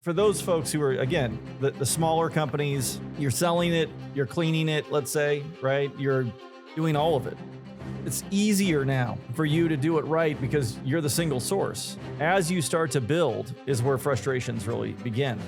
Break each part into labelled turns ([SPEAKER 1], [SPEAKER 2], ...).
[SPEAKER 1] for those folks who are, again, the smaller companies, you're selling it, you're cleaning it, let's say, right? You're doing all of it. It's easier now for you to do it right because you're the single source. As you start to build is where frustrations really begin.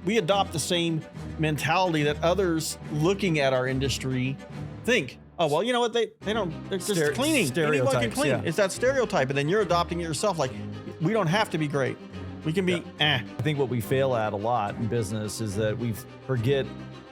[SPEAKER 2] We adopt the same mentality that others looking at our industry think. Oh, well, you know what? They don't, they're just cleaning. Anyone can clean.
[SPEAKER 1] Yeah.
[SPEAKER 2] It's that stereotype. And then you're adopting it yourself. Like, we don't have to be great. We can be,
[SPEAKER 1] I think what we fail at a lot in business is that we forget,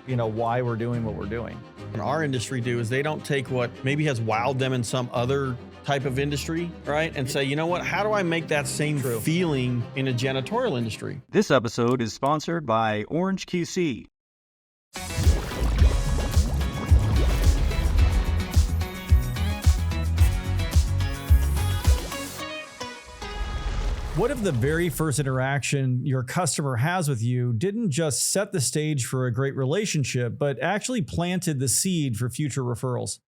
[SPEAKER 1] why we're doing what we're doing.
[SPEAKER 2] In our industry do is they don't take what maybe has wowed them in some other type of industry, right? And say, you know what, how do I make that same feeling in a janitorial industry?
[SPEAKER 3] This episode is sponsored by OrangeQC.
[SPEAKER 1] What if the very first interaction your customer has with you didn't just set the stage for a great relationship, but actually planted the seed for future referrals?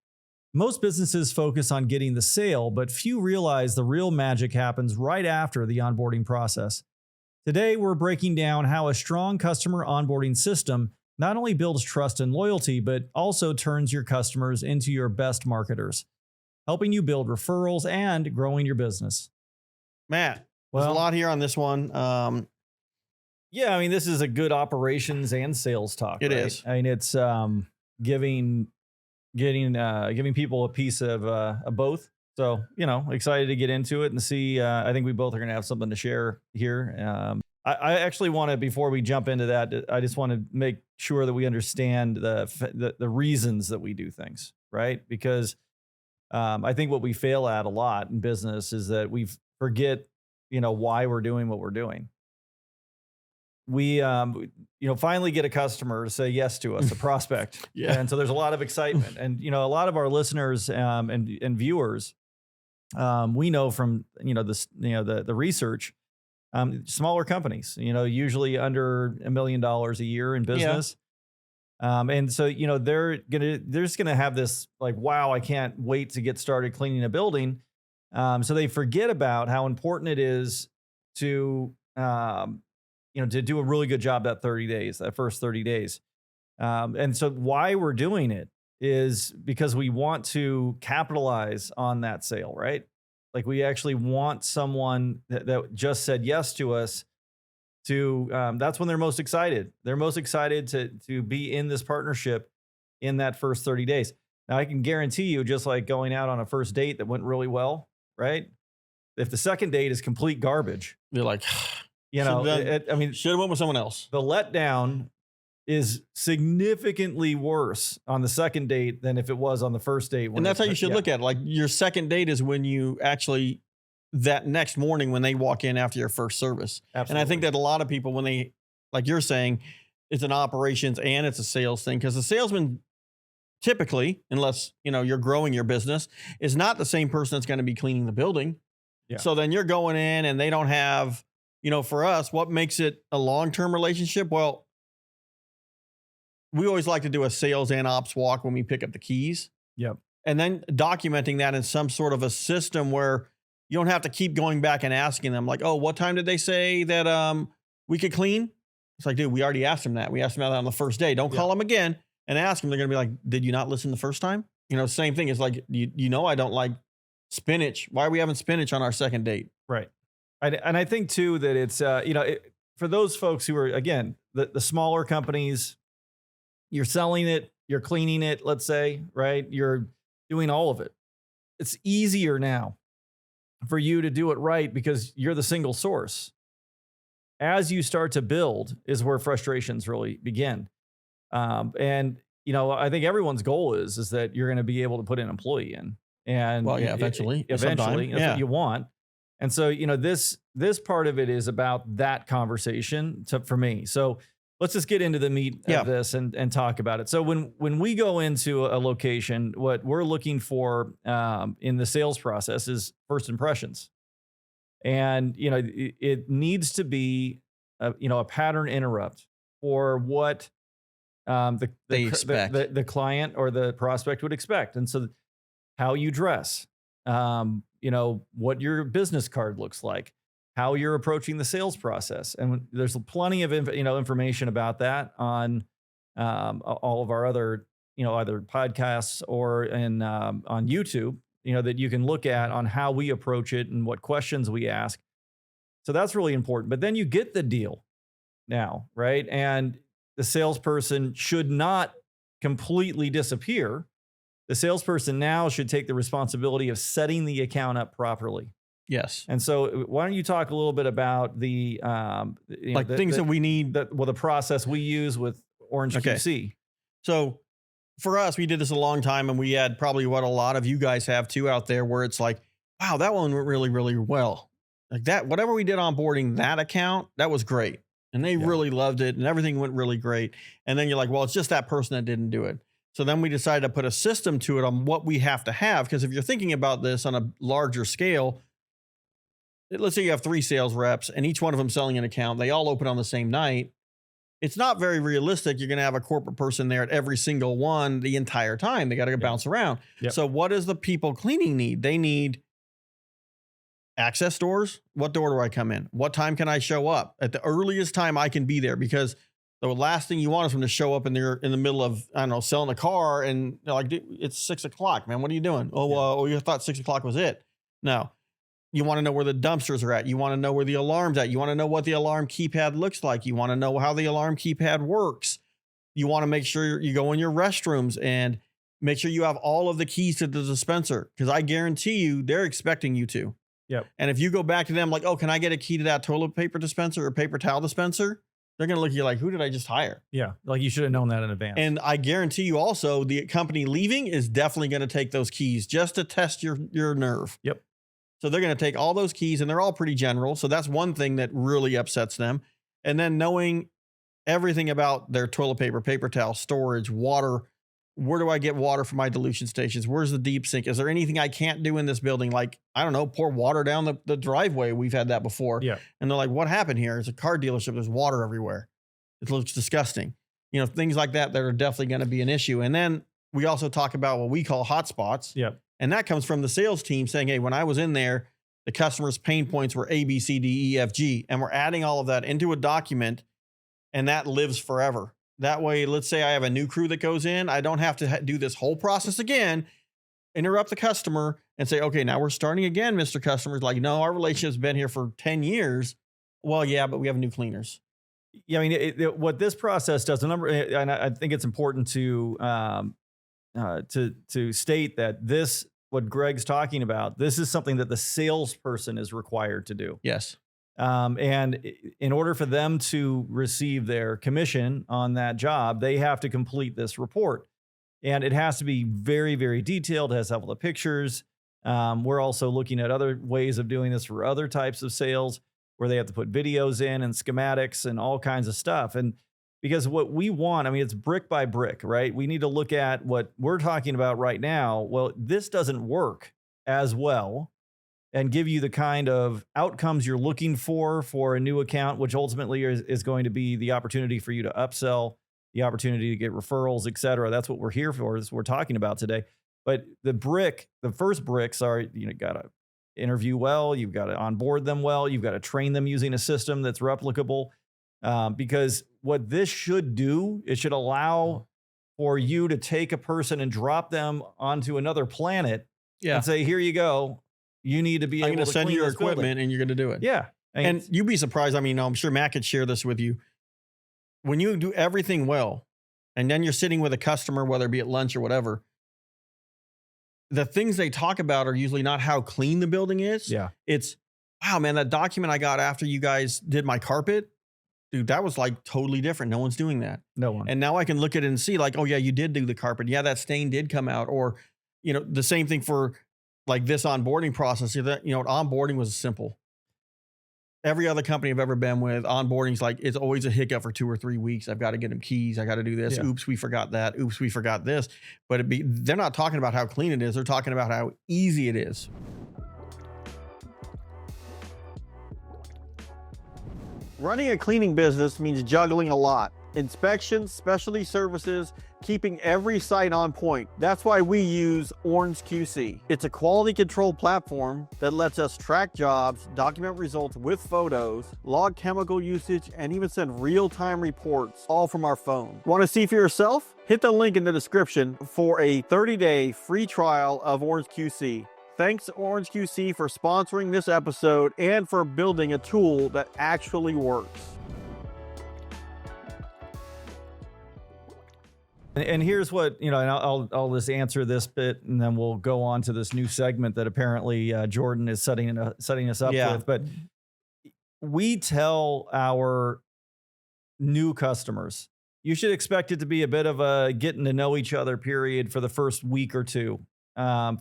[SPEAKER 1] Most businesses focus on getting the sale, but few realize the real magic happens right after the onboarding process. Today, we're breaking down how a strong customer onboarding system not only builds trust and loyalty, but also turns your customers into your best marketers, helping you build referrals and growing your business.
[SPEAKER 2] Matt, there's a lot here on this one.
[SPEAKER 1] Yeah, I mean, this is a good operations and sales talk.
[SPEAKER 2] It
[SPEAKER 1] right?
[SPEAKER 2] is.
[SPEAKER 1] I mean, it's giving people a piece of both. So, excited to get into it and see. I think we both are going to have something to share here. I actually want to, before we jump into that, I just want to make sure that we understand the reasons that we do things, right? Because I think what we fail at a lot in business is that we forget why we're doing what we're doing. We, finally get a customer to say yes to us, a prospect.
[SPEAKER 2] Yeah.
[SPEAKER 1] And so there's a lot of excitement. And, a lot of our listeners and viewers, we know from, the research, smaller companies, usually under $1 million a year in business. Yeah. And so, they're just going to have this like, wow, I can't wait to get started cleaning a building. So they forget about how important it is to, to do a really good job that first 30 days. And so why we're doing it is because we want to capitalize on that sale, right? Like we actually want someone that just said yes to us to, that's when they're most excited. They're most excited to be in this partnership in that first 30 days. Now I can guarantee you, just like going out on a first date that went really well, right? If the second date is complete garbage,
[SPEAKER 2] you're like,
[SPEAKER 1] should have
[SPEAKER 2] went with someone else.
[SPEAKER 1] The letdown is significantly worse on the second date than if it was on the first date.
[SPEAKER 2] And that's how you should look at it. Like your second date is when you actually, that next morning when they walk in after your first service.
[SPEAKER 1] Absolutely.
[SPEAKER 2] And I think that a lot of people, when they, like you're saying, it's an operations and it's a sales thing, because the salesman typically, unless, you're growing your business, is not the same person that's going to be cleaning the building. Yeah. So then you're going in and they don't have, for us, what makes it a long-term relationship? Well, we always like to do a sales and ops walk when we pick up the keys.
[SPEAKER 1] Yep.
[SPEAKER 2] And then documenting that in some sort of a system where you don't have to keep going back and asking them like, oh, what time did they say that we could clean? It's like, dude, we already asked them that. We asked them that on the first day. Don't call them again and ask them. They're going to be like, did you not listen the first time? Same thing. It's like, I don't like spinach. Why are we having spinach on our second date?
[SPEAKER 1] Right. And I think too that it's, for those folks who are, again, the smaller companies, you're selling it, you're cleaning it, let's say, right? You're doing all of it. It's easier now for you to do it right because you're the single source. As you start to build is where frustrations really begin. And, I think everyone's goal is that you're going to be able to put an employee in. And
[SPEAKER 2] eventually,
[SPEAKER 1] that's what you want. And so, this part of it is about that conversation for me. So let's just get into the meat of this and talk about it. So when we go into a location, what we're looking for in the sales process is first impressions. And, it needs to be, a pattern interrupt for what the client or the prospect would expect. And so how you dress, what your business card looks like, how you're approaching the sales process. And there's plenty of information about that on all of our other either podcasts or on YouTube, that you can look at on how we approach it and what questions we ask. So that's really important. But then you get the deal now, right? And the salesperson should not completely disappear. The salesperson now should take the responsibility of setting the account up properly.
[SPEAKER 2] Yes.
[SPEAKER 1] And so why don't you talk a little bit about the
[SPEAKER 2] things that we need?
[SPEAKER 1] The process we use with OrangeQC.
[SPEAKER 2] Okay. So for us, we did this a long time, and we had probably what a lot of you guys have too out there, where it's like, wow, that one went really, really well. Like that, whatever we did onboarding that account, that was great. And they really loved it, and everything went really great. And then you're like, well, it's just that person that didn't do it. So then we decided to put a system to it on what we have to have. Because if you're thinking about this on a larger scale, let's say you have 3 sales reps and each one of them selling an account, they all open on the same night. It's not very realistic. You're going to have a corporate person there at every single one the entire time. They got to bounce around.
[SPEAKER 1] Yep.
[SPEAKER 2] So what does the people cleaning need? They need access doors. What door do I come in? What time can I show up? At the earliest time I can be there, because the last thing you want is them to show up and they're in the middle of, I don't know, selling a car, and they're like, it's 6 o'clock, man. What are you doing? Oh, you thought 6 o'clock was it. No. You want to know where the dumpsters are at. You want to know where the alarm's at. You want to know what the alarm keypad looks like. You want to know how the alarm keypad works. You want to make sure you go in your restrooms and make sure you have all of the keys to the dispenser, because I guarantee you they're expecting you to.
[SPEAKER 1] Yep.
[SPEAKER 2] And if you go back to them like, oh, can I get a key to that toilet paper dispenser or paper towel dispenser? They're going to look at you like, who did I just hire?
[SPEAKER 1] Yeah. Like you should have known that in advance.
[SPEAKER 2] And I guarantee you also the company leaving is definitely going to take those keys just to test your nerve.
[SPEAKER 1] Yep.
[SPEAKER 2] So they're going to take all those keys, and they're all pretty general. So that's one thing that really upsets them. And then knowing everything about their toilet paper, paper towel, storage, water. Where do I get water for my dilution stations? Where's the deep sink? Is there anything I can't do in this building? Like, I don't know, pour water down the driveway. We've had that before.
[SPEAKER 1] Yeah.
[SPEAKER 2] And they're like, what happened here? It's a car dealership. There's water everywhere. It looks disgusting. Things like that are definitely going to be an issue. And then we also talk about what we call hotspots.
[SPEAKER 1] Yep.
[SPEAKER 2] And that comes from the sales team saying, hey, when I was in there, the customer's pain points were A, B, C, D, E, F, G. And we're adding all of that into a document, and that lives forever. That way, let's say I have a new crew that goes in. I don't have to do this whole process again, interrupt the customer and say, okay, now we're starting again, Mr. Customer's like, no, our relationship's been here for 10 years. Well, yeah, but we have new cleaners.
[SPEAKER 1] Yeah. I mean, what this process does, and I think it's important to state that this, what Greg's talking about, this is something that the salesperson is required to do.
[SPEAKER 2] Yes.
[SPEAKER 1] And in order for them to receive their commission on that job, they have to complete this report. And it has to be very, very detailed. It has to have all the pictures. We're also looking at other ways of doing this for other types of sales, where they have to put videos in and schematics and all kinds of stuff. And because what we want, I mean, it's brick by brick, right? We need to look at what we're talking about right now. Well, this doesn't work as well and give you the kind of outcomes you're looking for a new account, which ultimately is going to be the opportunity for you to upsell, the opportunity to get referrals, et cetera. That's what we're here for, is we're talking about today. But the first bricks are, you got to interview well, you've got to onboard them well, you've got to train them using a system that's replicable. Because what this should do, it should allow for you to take a person and drop them onto another planet and say, here you go. You need to be able to
[SPEAKER 2] send you your equipment and you're going to do it.
[SPEAKER 1] Yeah.
[SPEAKER 2] And you'd be surprised. I mean, I'm sure Matt could share this with you. When you do everything well, and then you're sitting with a customer, whether it be at lunch or whatever, the things they talk about are usually not how clean the building is.
[SPEAKER 1] Yeah.
[SPEAKER 2] It's, wow, man, that document I got after you guys did my carpet, dude, that was like totally different. No one's doing that.
[SPEAKER 1] No one.
[SPEAKER 2] And now I can look at it and see like, oh yeah, you did do the carpet. Yeah, that stain did come out. Or, the same thing for like this onboarding process. Onboarding was simple. Every other company I've ever been with, onboarding's like, it's always a hiccup for 2 or 3 weeks. I've got to get them keys. I got to do this.
[SPEAKER 1] Yeah.
[SPEAKER 2] Oops, we forgot that. Oops, we forgot this. But they're not talking about how clean it is. They're talking about how easy it is.
[SPEAKER 4] Running a cleaning business means juggling a lot.
[SPEAKER 2] inspections, specialty services, keeping every site on point. That's why we use OrangeQC. It's a quality control platform that lets us track jobs, document results with photos, log chemical usage, and even send real-time reports, all from our phone. Want to see for yourself? Hit the link in the description for a 30-day free trial of OrangeQC. Thanks to OrangeQC for sponsoring this episode and for building a tool that actually works.
[SPEAKER 1] And here's what, and I'll just answer this bit, and then we'll go on to this new segment that apparently Jordan is setting us up with. But we tell our new customers, you should expect it to be a bit of a getting to know each other period for the first week or two.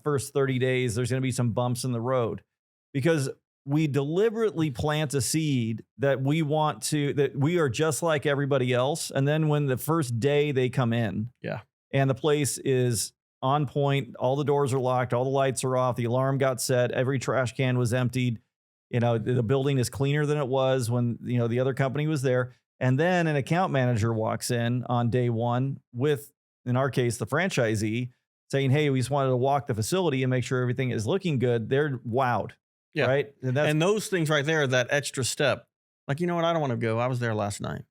[SPEAKER 1] First 30 days, there's going to be some bumps in the road, because we deliberately plant a seed that we are just like everybody else. And then when the first day they come in, and the place is on point, all the doors are locked, all the lights are off, the alarm got set, every trash can was emptied, the building is cleaner than it was when, the other company was there. And then an account manager walks in on day one with, in our case, the franchisee, saying, hey, we just wanted to walk the facility and make sure everything is looking good. They're wowed.
[SPEAKER 2] Yeah.
[SPEAKER 1] Right.
[SPEAKER 2] And those things right there, that extra step, like, you know what? I don't want to go. I was there last night.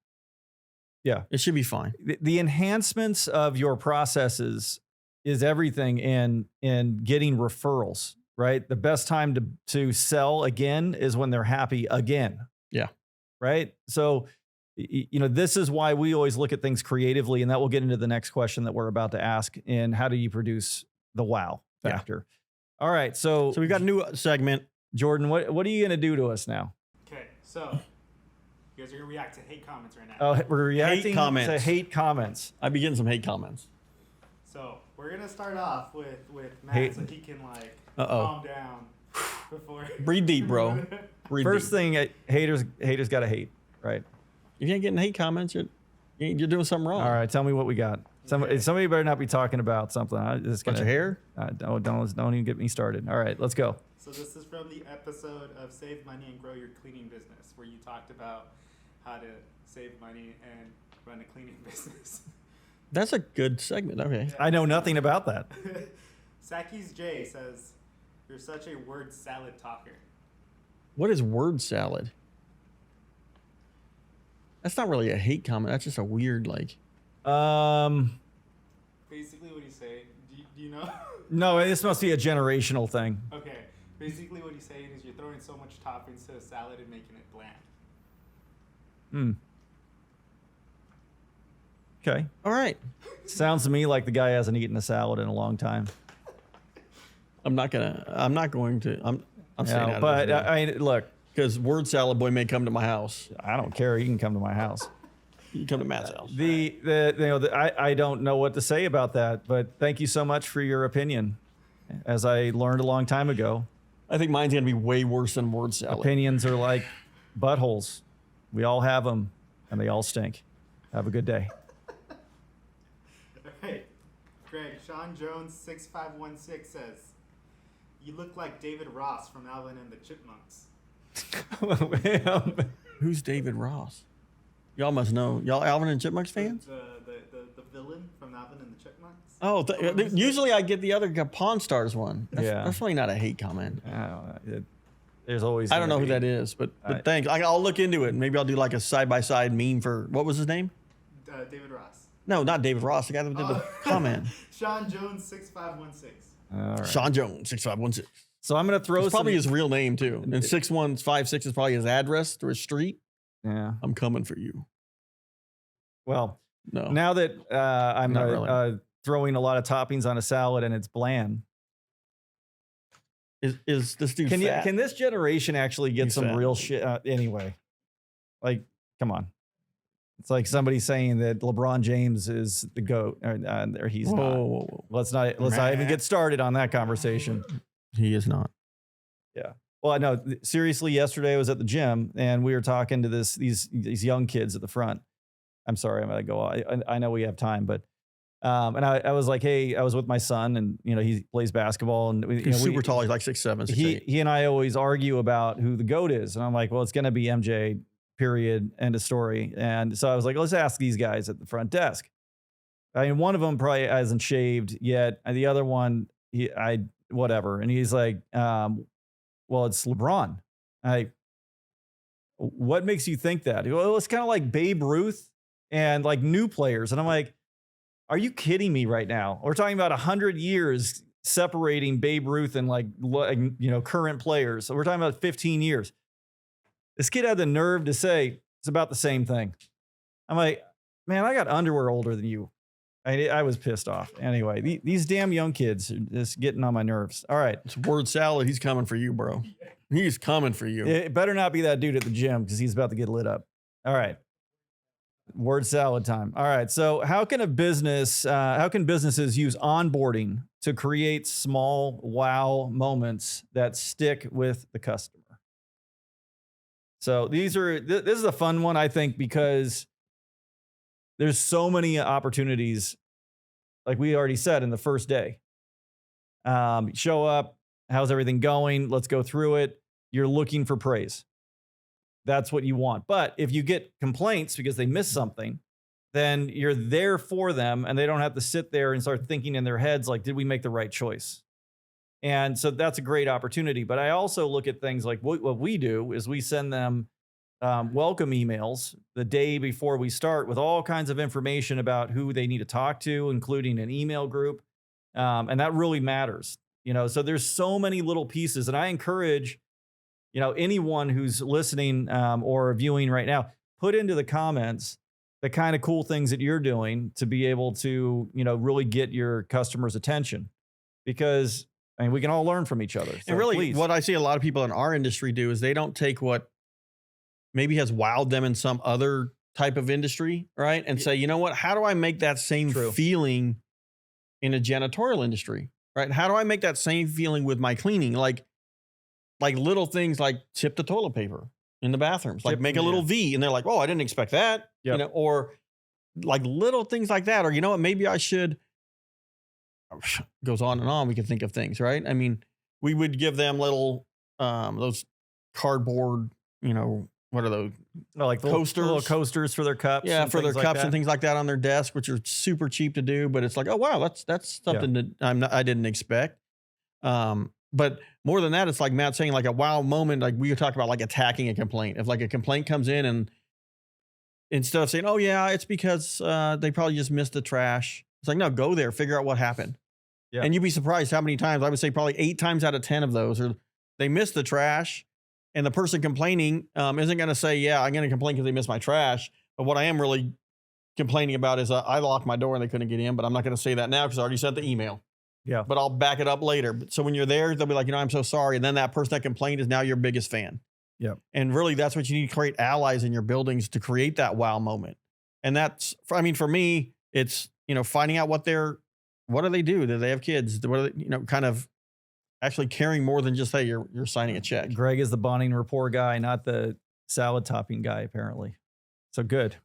[SPEAKER 1] Yeah.
[SPEAKER 2] It should be fine.
[SPEAKER 1] The enhancements of your processes is everything in getting referrals, right? The best time to sell again is when they're happy again.
[SPEAKER 2] Yeah.
[SPEAKER 1] Right. So, this is why we always look at things creatively, and that will get into the next question that we're about to ask. And how do you produce the wow factor? Yeah. All right. So
[SPEAKER 2] we've got a new segment.
[SPEAKER 1] Jordan, what are you going to do to us now?
[SPEAKER 4] Okay, so you guys are going to react to hate comments right now.
[SPEAKER 1] Oh, we're reacting to hate comments.
[SPEAKER 2] I'd be getting some hate comments.
[SPEAKER 4] So we're going to start off with Matt so he can calm down before.
[SPEAKER 2] Breathe deep, bro.
[SPEAKER 1] First thing, haters got to hate, right?
[SPEAKER 2] If you ain't getting hate comments, you're doing something wrong.
[SPEAKER 1] All right, tell me what we got. Somebody better not be talking about something.
[SPEAKER 2] Bunch of hair?
[SPEAKER 1] Don't even get me started. All right, let's go.
[SPEAKER 4] So this is from the episode of Save Money and Grow Your Cleaning Business, where you talked about how to save money and run a cleaning business.
[SPEAKER 2] That's a good segment. Okay.
[SPEAKER 1] Yeah. I know nothing about that.
[SPEAKER 4] Sakis J says, you're such a word salad talker.
[SPEAKER 2] What is word salad? That's not really a hate comment. That's just a weird,
[SPEAKER 4] Basically what he's saying, do you know?
[SPEAKER 1] No, this must be a generational thing.
[SPEAKER 4] Okay. Basically what he's saying is you're throwing so much toppings to a salad and making it bland.
[SPEAKER 1] Okay.
[SPEAKER 2] All right.
[SPEAKER 1] Sounds to me like the guy hasn't eaten a salad in a long time.
[SPEAKER 2] I'm not going to. I'm staying out
[SPEAKER 1] but
[SPEAKER 2] of this.
[SPEAKER 1] Look.
[SPEAKER 2] Because word salad boy may come to my house.
[SPEAKER 1] I don't care. He can come to my house.
[SPEAKER 2] You can come to Matt's house.
[SPEAKER 1] I don't know what to say about that, but thank you so much for your opinion. As I learned a long time ago,
[SPEAKER 2] I think mine's going to be way worse than word salad.
[SPEAKER 1] Opinions are like buttholes. We all have them, and they all stink. Have a good day.
[SPEAKER 4] All right. Greg, Sean Jones 6516 says, you look like David Ross from Alvin and the Chipmunks.
[SPEAKER 2] Who's David Ross? Y'all must know. Y'all Alvin and Chipmunks fans?
[SPEAKER 4] The villain from Alvin and the Chipmunks?
[SPEAKER 2] Oh, usually I get the other Pawn Stars one. That's really not a hate comment.
[SPEAKER 1] There's always.
[SPEAKER 2] I don't know who that is, but thanks. I'll look into it. Maybe I'll do like a side-by-side meme for, what was his name?
[SPEAKER 4] David Ross.
[SPEAKER 2] No, not David Ross. The guy that did the comment.
[SPEAKER 4] Sean Jones 6516.
[SPEAKER 1] All right.
[SPEAKER 2] Sean Jones 6516.
[SPEAKER 1] So I'm going to throw.
[SPEAKER 2] It's probably his real name too. And 6156 is probably his address to his street.
[SPEAKER 1] Yeah.
[SPEAKER 2] I'm coming for you.
[SPEAKER 1] Well,
[SPEAKER 2] no.
[SPEAKER 1] Now that I'm
[SPEAKER 2] Not really.
[SPEAKER 1] Throwing a lot of toppings on a salad and it's bland.
[SPEAKER 2] Is this dude fat?
[SPEAKER 1] Can this generation actually get some real shit? Anyway, like, come on. It's like somebody saying that LeBron James is the GOAT, or he's not.
[SPEAKER 2] Whoa.
[SPEAKER 1] Let's not even get started on that conversation.
[SPEAKER 2] He is not.
[SPEAKER 1] Yeah. Well, no, seriously, yesterday I was at the gym and we were talking to these young kids at the front. I'm sorry, I'm gonna go. I know we have time, but and I was like, hey, I was with my son, and he plays basketball, and
[SPEAKER 2] He's super tall. He's like 6'7", 6'8".
[SPEAKER 1] He and I always argue about who the GOAT is, and I'm like, well, it's gonna be MJ. period, end of story. And so I was like, let's ask these guys at the front desk. I mean, one of them probably hasn't shaved yet. And the other one, whatever. And he's like, well, it's LeBron. What makes you think that? Well, it's kind of like Babe Ruth and like new players. And I'm like, are you kidding me right now? We're talking about 100 years separating Babe Ruth and like, current players. So we're talking about 15 years. This kid had the nerve to say it's about the same thing. I'm like, man, I got underwear older than you. I was pissed off. Anyway, these damn young kids are just getting on my nerves. All right.
[SPEAKER 2] It's word salad. He's coming for you, bro. He's coming for you.
[SPEAKER 1] It better not be that dude at the gym because he's about to get lit up. All right. Word salad time. All right. So how can businesses use onboarding to create small wow moments that stick with the customer? So this is a fun one, I think, because there's so many opportunities, like we already said in the first day. Show up. How's everything going? Let's go through it. You're looking for praise. That's what you want. But if you get complaints because they missed something, then you're there for them and they don't have to sit there and start thinking in their heads, like, did we make the right choice? And so that's a great opportunity. But I also look at things like what we do is we send them welcome emails the day before we start with all kinds of information about who they need to talk to, including an email group. And that really matters. So there's so many little pieces, and I encourage, anyone who's listening or viewing right now, put into the comments the kind of cool things that you're doing to be able to, really get your customers' attention, because I mean, we can all learn from each other. So
[SPEAKER 2] and really,
[SPEAKER 1] please.
[SPEAKER 2] what I see a lot of people in our industry do is they don't take what maybe has wowed them in some other type of industry, right? And say, you know what, how do I make that same feeling in a janitorial industry, right? How do I make that same feeling with my cleaning? Like little things like tip the toilet paper in the bathrooms, like make a little V, and they're like, oh, I didn't expect that, or like little things like that. Or, you know what, maybe I should, goes on and on. We can think of things, right? I mean, we would give them little, those cardboard, what are those?
[SPEAKER 1] Oh, like
[SPEAKER 2] coasters,
[SPEAKER 1] little coasters for their cups.
[SPEAKER 2] Yeah, for their cups and things like that on their desk, which are super cheap to do. But it's like, oh wow, that's something that I didn't expect. But more than that, it's like Matt saying, like a wow moment. Like we talked about, like attacking a complaint. If like a complaint comes in, and instead of saying, oh yeah, it's because they probably just missed the trash. It's like, no, go there, figure out what happened. Yeah. And you'd be surprised how many times, I would say probably 8 times out of 10 of those are they missed the trash. And the person complaining isn't going to say, yeah, I'm going to complain because they missed my trash. But what I am really complaining about is I locked my door and they couldn't get in. But I'm not going to say that now because I already sent the email.
[SPEAKER 1] Yeah.
[SPEAKER 2] But I'll back it up later. So when you're there, they'll be like, I'm so sorry. And then that person that complained is now your biggest fan.
[SPEAKER 1] Yeah.
[SPEAKER 2] And really, that's what you need to create allies in your buildings to create that wow moment. And that's, for me, it's, finding out what do they do? Do they have kids? What are they, kind of actually caring more than just, hey, you're signing a check.
[SPEAKER 1] Greg is the bonding rapport guy, not the salad topping guy, apparently. So good.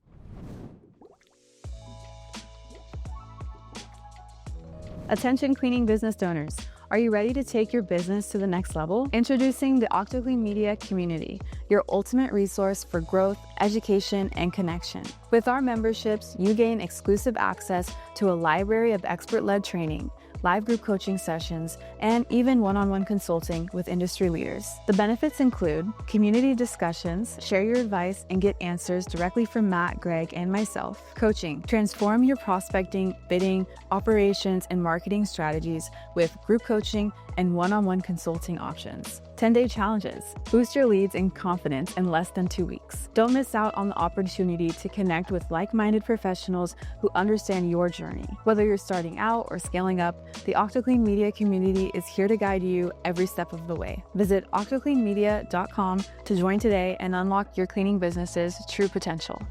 [SPEAKER 5] Attention cleaning business owners. Are you ready to take your business to the next level? Introducing the OctoClean Media Community, your ultimate resource for growth, education, and connection. With our memberships, you gain exclusive access to a library of expert-led training, live group coaching sessions, and even one-on-one consulting with industry leaders. The benefits include community discussions, share your advice, and get answers directly from Matt, Greg, and myself. Coaching, transform your prospecting, bidding, operations, and marketing strategies with group coaching and one-on-one consulting options. 10-day challenges, boost your leads and confidence in less than 2 weeks. Don't miss out on the opportunity to connect with like-minded professionals who understand your journey. Whether you're starting out or scaling up, the OctoClean Media community is here to guide you every step of the way. Visit octocleanmedia.com to join today and unlock your cleaning business's true potential.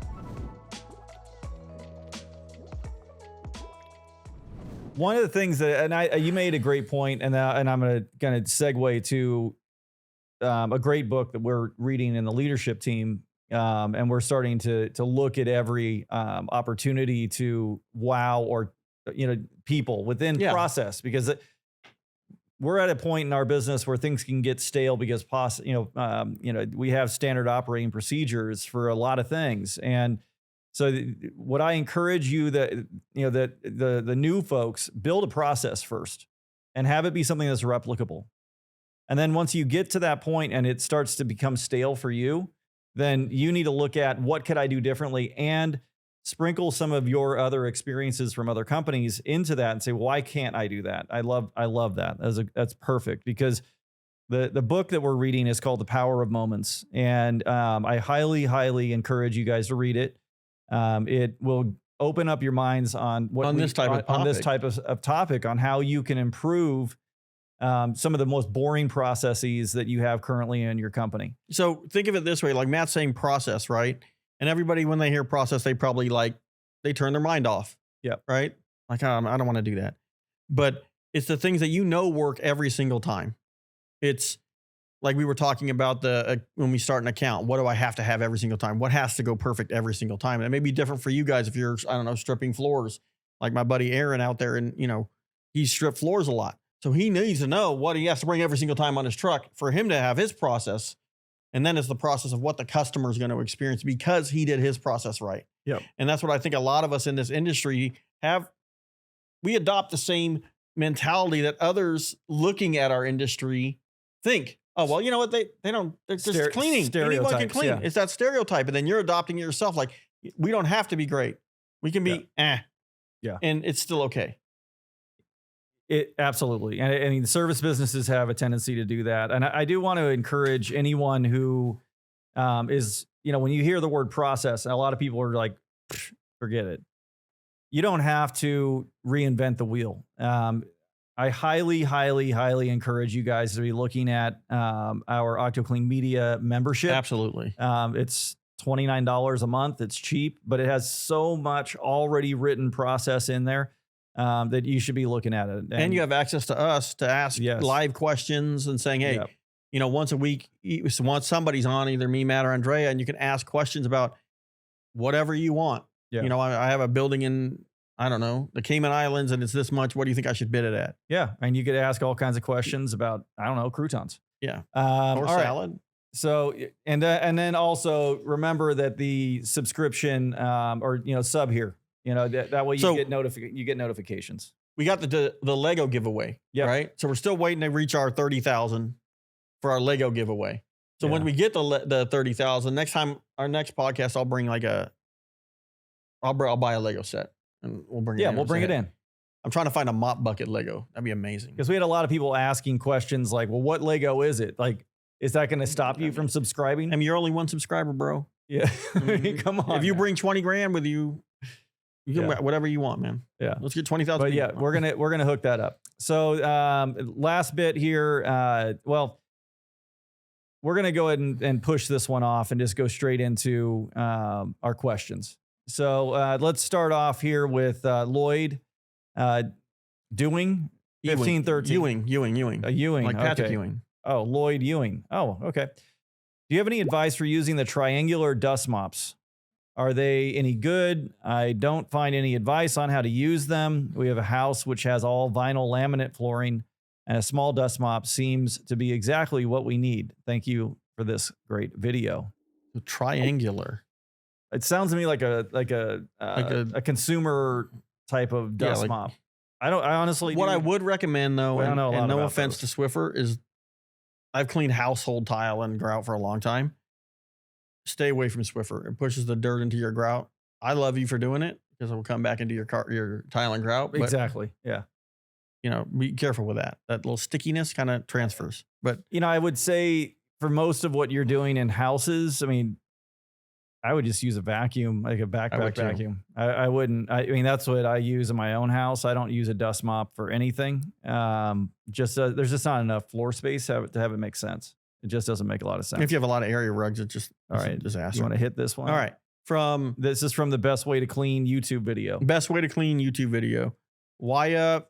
[SPEAKER 1] One of the things that, you made a great point, and I'm going to segue to a great book that we're reading in the leadership team, and we're starting to look at every opportunity to wow or people within process, because we're at a point in our business where things can get stale because we have standard operating procedures for a lot of things. And so what I encourage you that the new folks, build a process first and have it be something that's replicable. And then once you get to that point and it starts to become stale for you, then you need to look at what could I do differently and sprinkle some of your other experiences from other companies into that and say, why can't I do that? I love that. That's perfect, because the book that we're reading is called The Power of Moments. And I highly, highly encourage you guys to read it. It will open up your minds on this type of topic, on how you can improve some of the most boring processes that you have currently in your company.
[SPEAKER 2] So think of it this way, like Matt's saying process, right? And everybody, when they hear process, they probably they turn their mind off.
[SPEAKER 1] Yep.
[SPEAKER 2] Right? Like, I don't want to do that. But it's the things that work every single time. It's like we were talking about when we start an account, what do I have to have every single time? What has to go perfect every single time? And it may be different for you guys if you're, I don't know, stripping floors, like my buddy Aaron out there, and he stripped floors a lot. So he needs to know what he has to bring every single time on his truck for him to have his process. And then it's the process of what the customer is going to experience because he did his process right.
[SPEAKER 1] Yep.
[SPEAKER 2] And that's what I think a lot of us in this industry have. We adopt the same mentality that others looking at our industry think. Oh, well, you know what? They don't, they're just cleaning. Anyone can clean.
[SPEAKER 1] Yeah.
[SPEAKER 2] It's that stereotype. And then you're adopting it yourself. Like, we don't have to be great. We can be,
[SPEAKER 1] Yeah.
[SPEAKER 2] And it's still okay.
[SPEAKER 1] It absolutely. And I mean, the service businesses have a tendency to do that. And I do want to encourage anyone who is, when you hear the word process, a lot of people are like, forget it. You don't have to reinvent the wheel. I highly, highly, highly encourage you guys to be looking at our OctoClean Media membership.
[SPEAKER 2] Absolutely.
[SPEAKER 1] It's $29 a month. It's cheap, but it has so much already written process in there that you should be looking at it.
[SPEAKER 2] And you have access to us to ask live questions and saying, hey, once a week, once somebody's on, either me, Matt, or Andrea, and you can ask questions about whatever you want.
[SPEAKER 1] Yeah.
[SPEAKER 2] I have a building in, I don't know, the Cayman Islands, and it's this much. What do you think I should bid it at?
[SPEAKER 1] Yeah. And you could ask all kinds of questions about, I don't know, croutons.
[SPEAKER 2] Yeah.
[SPEAKER 1] Or
[SPEAKER 2] salad.
[SPEAKER 1] Right. So, and then also remember that the subscription sub here, that way you get notifications.
[SPEAKER 2] We got the Lego giveaway, right? So we're still waiting to reach our 30,000 for our Lego giveaway. So when we get the 30,000, our next podcast, I'll bring I'll buy a Lego set and we'll bring it in.
[SPEAKER 1] Yeah, we'll bring it in.
[SPEAKER 2] I'm trying to find a mop bucket Lego. That'd be amazing.
[SPEAKER 1] Because we had a lot of people asking questions like, well, what Lego is it? Like, is that going to stop you from subscribing?
[SPEAKER 2] I mean, you're only one subscriber, bro.
[SPEAKER 1] Yeah. I mean, come on.
[SPEAKER 2] If you bring 20 grand with you, you can whatever you want, man.
[SPEAKER 1] Yeah.
[SPEAKER 2] Let's get 20,000.
[SPEAKER 1] But yeah, we're going to hook that up. So last bit here. We're going to go ahead and push this one off and just go straight into our questions. So let's start off here with Lloyd doing 1513.
[SPEAKER 2] Ewing.
[SPEAKER 1] Ewing.
[SPEAKER 2] Like Patrick
[SPEAKER 1] okay.
[SPEAKER 2] Ewing.
[SPEAKER 1] Oh, Lloyd Ewing. Oh, okay. Do you have any advice for using the triangular dust mops? Are they any good? I don't find any advice on how to use them. We have a house which has all vinyl laminate flooring, and a small dust mop seems to be exactly what we need. Thank you for this great video.
[SPEAKER 2] Triangular.
[SPEAKER 1] It sounds to me like a consumer type of dust mop. I honestly.
[SPEAKER 2] What I would recommend though, and no offense
[SPEAKER 1] those.
[SPEAKER 2] to Swiffer, is I've cleaned household tile and grout for a long time. Stay away from Swiffer. It pushes the dirt into your grout. I love you for doing it because it will come back into your tile and grout. But,
[SPEAKER 1] exactly. Yeah.
[SPEAKER 2] Be careful with that. That little stickiness kind of transfers. But
[SPEAKER 1] I would say for most of what you're doing in houses, I mean, I would just use a vacuum, like a backpack vacuum. I wouldn't. I mean, that's what I use in my own house. I don't use a dust mop for anything. There's just not enough floor space to have it make sense. It just doesn't make a lot of sense.
[SPEAKER 2] If you have a lot of area rugs, it's just
[SPEAKER 1] all right.
[SPEAKER 2] A disaster.
[SPEAKER 1] You want to hit this one?
[SPEAKER 2] All right.
[SPEAKER 1] This is from the Best Way to Clean YouTube video.
[SPEAKER 2] Best Way to Clean YouTube video. Why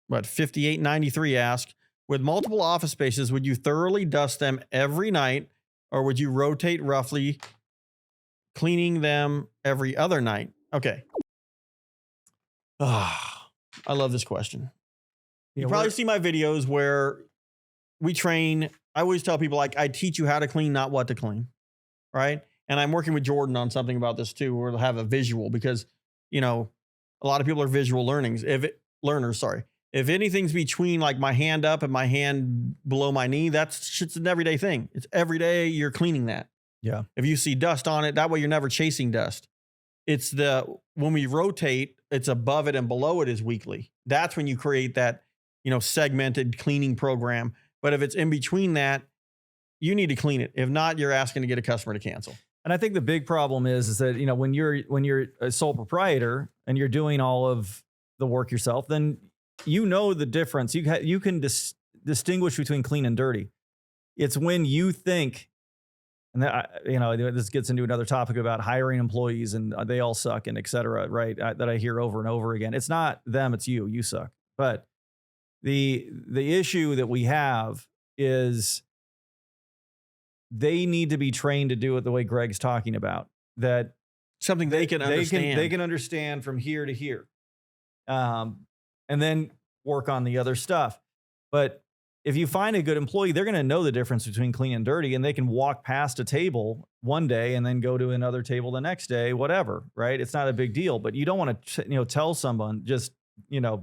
[SPEAKER 2] 5893 asked, with multiple office spaces, would you thoroughly dust them every night, or would you rotate roughly, cleaning them every other night? Okay. I love this question. You probably see my videos where we train. I always tell people, like, I teach you how to clean, not what to clean. Right. And I'm working with Jordan on something about this too, where we'll have a visual, because, you know, a lot of people are visual learners. If anything's between like my hand up and my hand below my knee, that's shit's an everyday thing. It's every day you're cleaning that.
[SPEAKER 1] Yeah.
[SPEAKER 2] If you see dust on it, that way you're never chasing dust. It's when we rotate, it's above it and below it is weekly. That's when you create that, you know, segmented cleaning program. But if it's in between that, you need to clean it. If not, you're asking to get a customer to cancel.
[SPEAKER 1] And I think the big problem is that, you know, when you're a sole proprietor and you're doing all of the work yourself, then you know the difference. You can distinguish between clean and dirty. It's when you think, and that, you know, this gets into another topic about hiring employees and they all suck and et cetera, right? That I hear over and over again. It's not them, it's you. You suck. But the issue that we have is they need to be trained to do it the way Greg's talking about. That
[SPEAKER 2] something they can understand.
[SPEAKER 1] They can understand from here to here, and then work on the other stuff. But if you find a good employee, they're going to know the difference between clean and dirty, and they can walk past a table one day and then go to another table the next day, whatever, right? It's not a big deal, but you don't want to, tell someone just,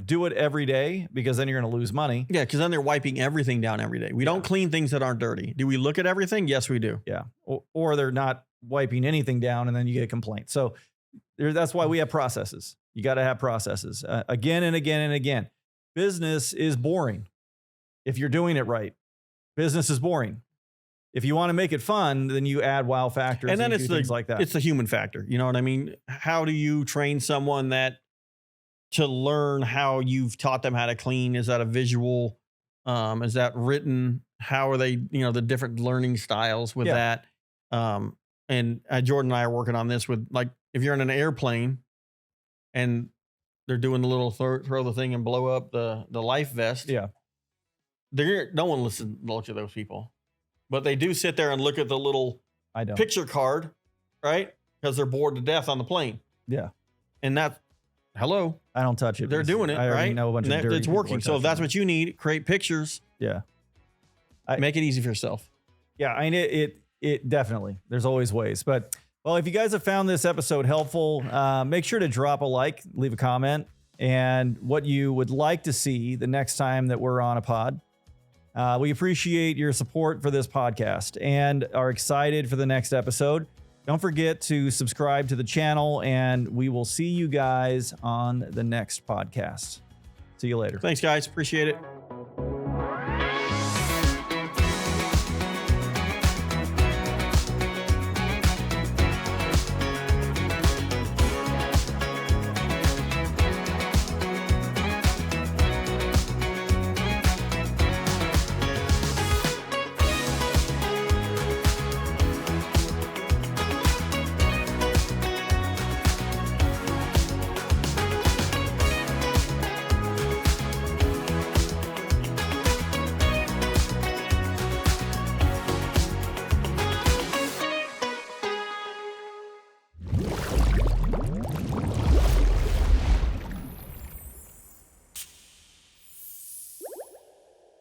[SPEAKER 1] do it every day, because then you're going to lose money.
[SPEAKER 2] Yeah, because then they're wiping everything down every day. We don't clean things that aren't dirty. Do we look at everything? Yes, we do.
[SPEAKER 1] Yeah. Or they're not wiping anything down, and then you get a complaint. So that's why we have processes. You got to have processes again and again and again. Business is boring if you're doing it right. Business is boring. If you want to make it fun, then you add wow factors
[SPEAKER 2] and then
[SPEAKER 1] it's things like that.
[SPEAKER 2] It's the human factor. You know what I mean? How do you train someone to learn how you've taught them how to clean? Is that a visual? Is that written? How are they, the different learning styles with that? And Jordan and I are working on this with, like, if you're in an airplane and they're doing the little throw the thing and blow up the life vest.
[SPEAKER 1] Yeah.
[SPEAKER 2] No one listens to those people, but they do sit there and look at the little picture card, right? Because they're bored to death on the plane.
[SPEAKER 1] Yeah.
[SPEAKER 2] And hello.
[SPEAKER 1] I don't touch it.
[SPEAKER 2] They're doing it,
[SPEAKER 1] I already
[SPEAKER 2] right?
[SPEAKER 1] know a bunch of dirty
[SPEAKER 2] it's
[SPEAKER 1] people
[SPEAKER 2] working. So if that's what you need, create pictures.
[SPEAKER 1] Yeah.
[SPEAKER 2] Make it easy for yourself.
[SPEAKER 1] Yeah. I mean, it definitely, there's always ways, but well, if you guys have found this episode helpful, make sure to drop a like, leave a comment, and what you would like to see the next time that we're on a pod. We appreciate your support for this podcast and are excited for the next episode. Don't forget to subscribe to the channel, and we will see you guys on the next podcast. See you later.
[SPEAKER 2] Thanks, guys. Appreciate it.